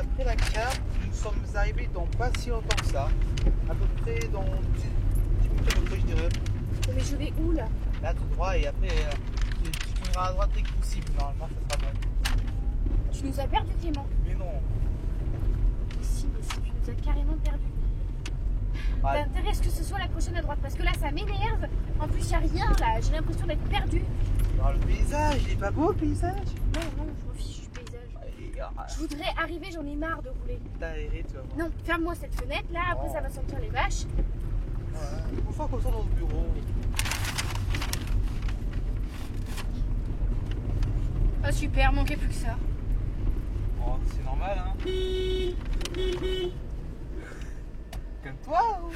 d'après la carte, nous sommes arrivés dans pas si longtemps que ça. À peu près dans 10 minutes à peu près, je dirais. Mais je vais où là? Là, tout droit et après, tu tourneras à droite dès que possible. Normalement, ça sera bon. Tu nous as perdu, Clément. Mais non. Si, mais si, tu nous as carrément perdu. T'as intérêt à ce que ce soit la prochaine à droite parce que là, ça m'énerve. En plus, y a rien là. J'ai l'impression d'être perdue. Dans le paysage, il est pas beau le paysage? Non, non, je m'en fiche du paysage. Je voudrais arriver, j'en ai marre de rouler. T'as aéré, tu vas voir. Non, ferme-moi cette fenêtre là, après ça va sentir les vaches. Ouais. Faut faire comme ça dans le bureau. Ah super, manquait plus que ça. Oh, c'est normal, hein. Comme toi ou...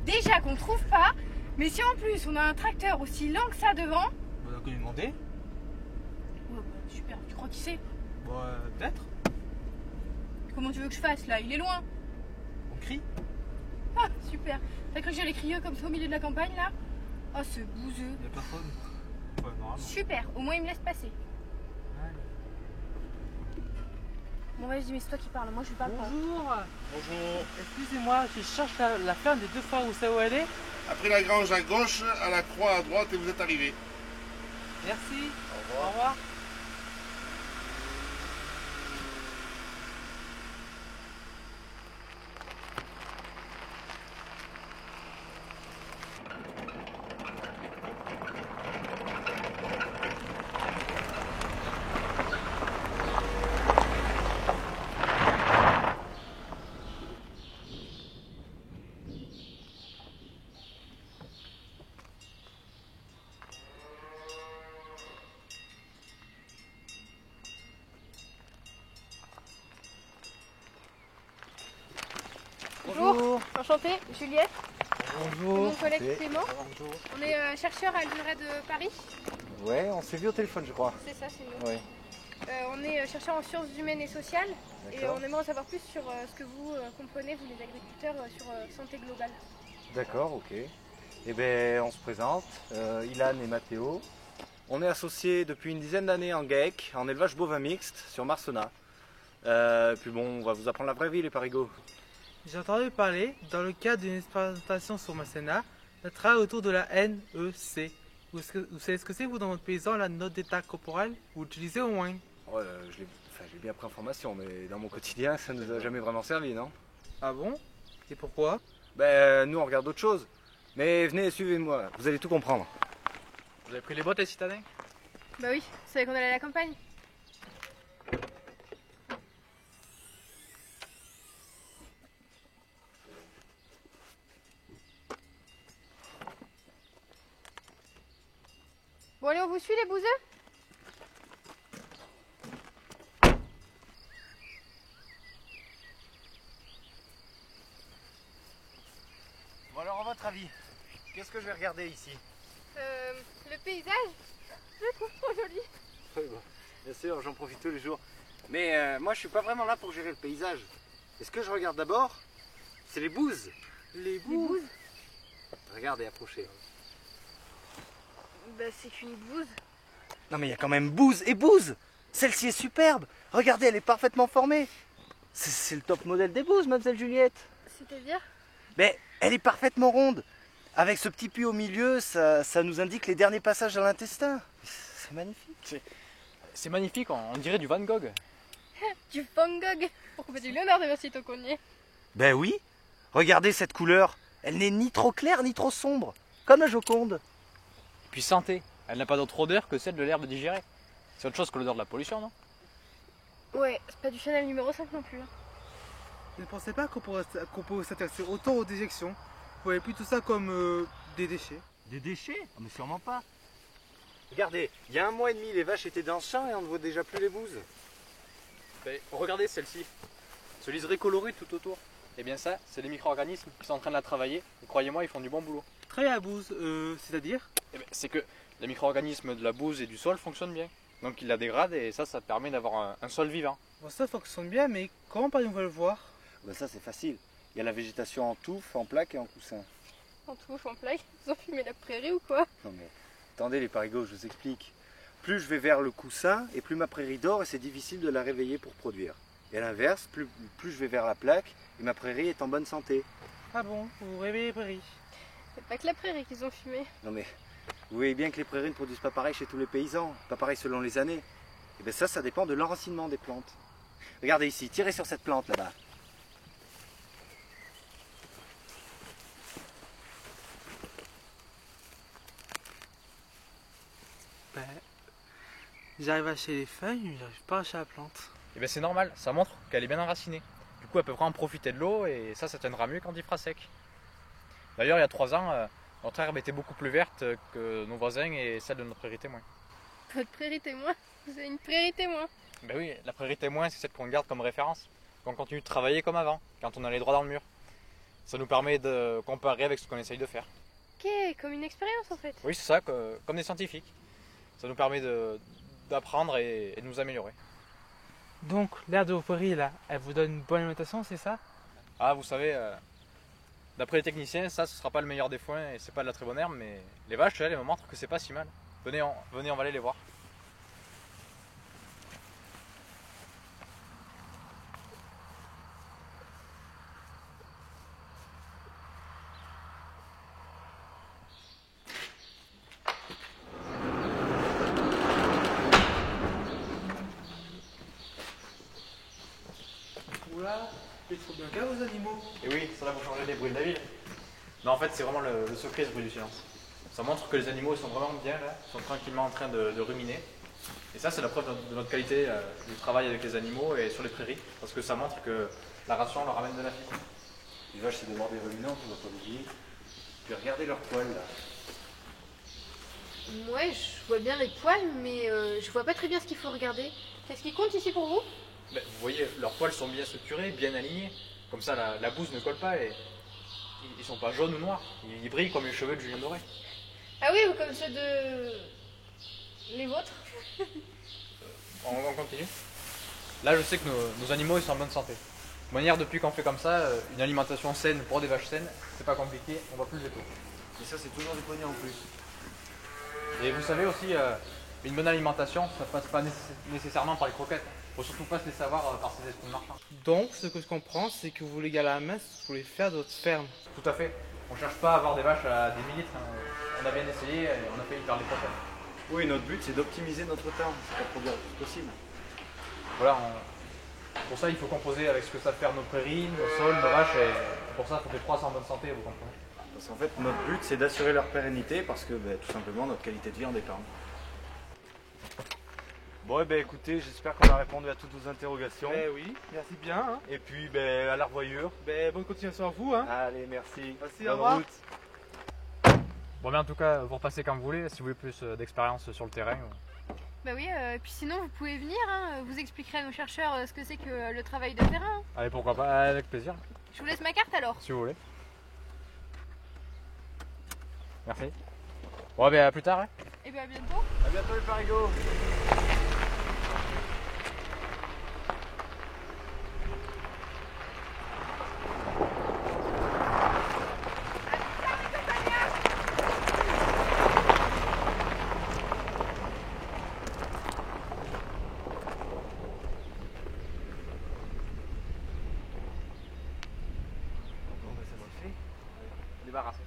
Déjà qu'on trouve pas, mais si en plus on a un tracteur aussi lent que ça devant. On a qu'à lui demander. Ouais, bah, super, tu crois qu'il sait? Bon, peut-être. Comment tu veux que je fasse là? Il est loin. On crie. Ah super. T'as cru que j'allais crier comme ça au milieu de la campagne là? Oh ce bouseux. Il y a personne. Ouais, normalement. Super, au moins il me laisse passer. Bon vas-y, mais c'est toi qui parles, moi je lui parle pas. Bonjour. Bonjour. Excusez-moi, je cherche la ferme des deux frères, vous savez où elle est? Après la grange à gauche, à la croix à droite et vous êtes arrivé. Merci. Au revoir. Au revoir. Bonjour. Enchantée, Juliette. Bonjour. Mon collègue Clément. Bonjour. On est chercheurs à l'INRA de Paris. Ouais, on s'est vu au téléphone, je crois. C'est ça, c'est nous. Ouais. On est chercheurs en sciences humaines et sociales. Et D'accord. on aimerait en savoir plus sur ce que vous comprenez, vous les agriculteurs, sur santé globale. D'accord, ok. Eh bien, on se présente, Ilan et Mathéo. On est associés depuis une dizaine d'années en GAEC, en élevage bovin mixte, sur Marcenat. Puis bon, on va vous apprendre la vraie vie, les parigots. J'ai entendu parler, dans le cadre d'une expérimentation sur Marcenat, de travail autour de la NEC. Vous savez ce que c'est, vous, dans votre paysan, la note d'état corporel? Vous l'utilisez au moins? Ouais, j'ai bien pris information, mais dans mon quotidien, ça nous a jamais vraiment servi, non? Ah bon? Et pourquoi? Ben, nous, on regarde d'autres choses. Mais venez, suivez-moi, vous allez tout comprendre. Vous avez pris les bottes, les citadins? Bah oui, vous savez qu'on allait à la campagne. Bon allez, on vous suit les bouseux? Bon alors, à votre avis, qu'est-ce que je vais regarder ici? Le paysage, je le trouve trop joli. Oui, bon, bien sûr, j'en profite tous les jours. Mais moi, je suis pas vraiment là pour gérer le paysage. Et ce que je regarde d'abord, c'est les bouses. Les Les bouts? bouses? Regardez, approchez. Bah c'est qu'une bouse. Non mais il y a quand même bouse et bouse. Celle-ci est superbe. Regardez, elle est parfaitement formée. C'est le top modèle des bouses, mademoiselle Juliette. C'est-à-dire? Mais elle est parfaitement ronde. Avec ce petit puits au milieu, ça nous indique les derniers passages dans l'intestin. C'est magnifique. C'est magnifique, on dirait du Van Gogh. Du Van Gogh. Pourquoi pas du Léonard de Vinci Tocognier? Ben oui. Regardez cette couleur. Elle n'est ni trop claire ni trop sombre. Comme la Joconde. Puis santé, elle n'a pas d'autre odeur que celle de l'herbe digérée. C'est autre chose que l'odeur de la pollution, non? Ouais, c'est pas du Chanel numéro 5 non plus. Hein. Je ne pensais pas qu'on pouvait s'intéresser autant aux déjections. Vous voyez plus tout ça comme des déchets. Des déchets? Mais sûrement pas. Regardez, il y a 1 mois et demi, les vaches étaient dans ce champ et on ne voit déjà plus les bouses. Ben, regardez celle-ci. Ce liseré coloré tout autour. Eh bien ça, c'est les micro-organismes qui sont en train de la travailler. Et croyez-moi, ils font du bon boulot. Très à bouse, c'est-à-dire? Eh ben, c'est que les micro-organismes de la bouse et du sol fonctionnent bien. Donc ils la dégradent et ça permet d'avoir un sol vivant. Bon, ça fonctionne bien, mais comment on va le voir? Ben ça c'est facile. Il y a la végétation en touffe, en plaque et en coussin. En touche, en plaque. Ils ont fumé la prairie ou quoi? Non mais attendez les parigots, je vous explique. Plus je vais vers le coussin et plus ma prairie dort et c'est difficile de la réveiller pour produire. Et à l'inverse, plus je vais vers la plaque, et ma prairie est en bonne santé. Ah bon, vous rêvez les prairies. C'est pas que la prairie qu'ils ont fumé. Non mais, vous voyez bien que les prairies ne produisent pas pareil chez tous les paysans, pas pareil selon les années. Et bien ça dépend de l'enracinement des plantes. Regardez ici, tirez sur cette plante là-bas. Ben, j'arrive à acheter les feuilles, mais j'arrive pas à acheter la plante. Et bien c'est normal, ça montre qu'elle est bien enracinée. Du coup elle peut vraiment profiter de l'eau et ça tiendra mieux quand il fera sec. D'ailleurs il y a 3 ans, notre herbe était beaucoup plus verte que nos voisins et celle de notre prairie témoin. Votre prairie témoin? Vous avez une prairie témoin? Ben oui, la prairie témoin c'est celle qu'on garde comme référence. Qu'on continue de travailler comme avant, quand on a les droits dans le mur. Ça nous permet de comparer avec ce qu'on essaye de faire. Ok, comme une expérience en fait. Oui c'est ça, comme des scientifiques. Ça nous permet d'apprendre et de nous améliorer. Donc, l'herbe de vos prairies, là, elle vous donne une bonne alimentation, c'est ça? Ah vous savez, d'après les techniciens, ça ce sera pas le meilleur des foins et c'est pas de la très bonne herbe, mais les vaches elles me montrent que c'est pas si mal. Venez, on va aller les voir. Oula, ils trouvent bien qu'à vos animaux. Et oui, ça va vous changer les bruits de la ville. Non, en fait, c'est vraiment le secret, ce bruit du silence. Ça montre que les animaux sont vraiment bien là, ils sont tranquillement en train de ruminer. Et ça, c'est la preuve de notre qualité du travail avec les animaux et sur les prairies, parce que ça montre que la ration leur amène de la vie. Les vaches, c'est d'abord des ruminants, on va pas l'oublier. Puis regardez leurs poils là. Ouais, je vois bien les poils, mais je vois pas très bien ce qu'il faut regarder. Qu'est-ce qui compte ici pour vous? Ben, vous voyez, leurs poils sont bien structurés, bien alignés. Comme ça, la bouse ne colle pas et ils sont pas jaunes ou noirs. Ils brillent comme les cheveux de Julien Doré. Ah oui, ou comme ceux de... les vôtres? On continue. Là, je sais que nos animaux ils sont en bonne santé. De manière, depuis qu'on fait comme ça, une alimentation saine pour des vaches saines, c'est pas compliqué, on voit plus les taux. Et ça, c'est toujours des poignets en plus. Et vous savez aussi, une bonne alimentation, ça passe pas nécessairement par les croquettes. Faut surtout pas se laisser avoir par ces esprits marchands. Donc, ce que je comprends, c'est que vous voulez gagner la main, ce que vous voulez faire de votre ferme. Tout à fait. On cherche pas à avoir des vaches à des millilitres. On a bien essayé et on a failli faire des croquettes. Oui, notre but, c'est d'optimiser notre temps, c'est pas produire le plus possible. Voilà, pour ça, il faut composer avec ce que savent faire nos prairies, nos sols, nos vaches. Et pour ça, il faut que les trois soient en bonne santé, vous comprenez. Parce qu'en fait, notre but, c'est d'assurer leur pérennité parce que tout simplement, notre qualité de vie en dépend. Bon, et écoutez, j'espère qu'on a répondu à toutes vos interrogations. Eh oui, merci bien. Hein. Et puis, à la revoyure. Bonne continuation à vous. Hein. Allez, merci. Merci, Bonne au revoir. Bon, mais en tout cas, vous repassez quand vous voulez, si vous voulez plus d'expérience sur le terrain. Bah oui, et puis sinon vous pouvez venir, hein, vous expliquerez à nos chercheurs ce que c'est que le travail de terrain. Hein. Allez, pourquoi pas, avec plaisir, Je vous laisse ma carte alors. si vous voulez. Merci. Bon, à plus tard. Hein. Et bien à bientôt. À bientôt, les parigots. Débarrassé.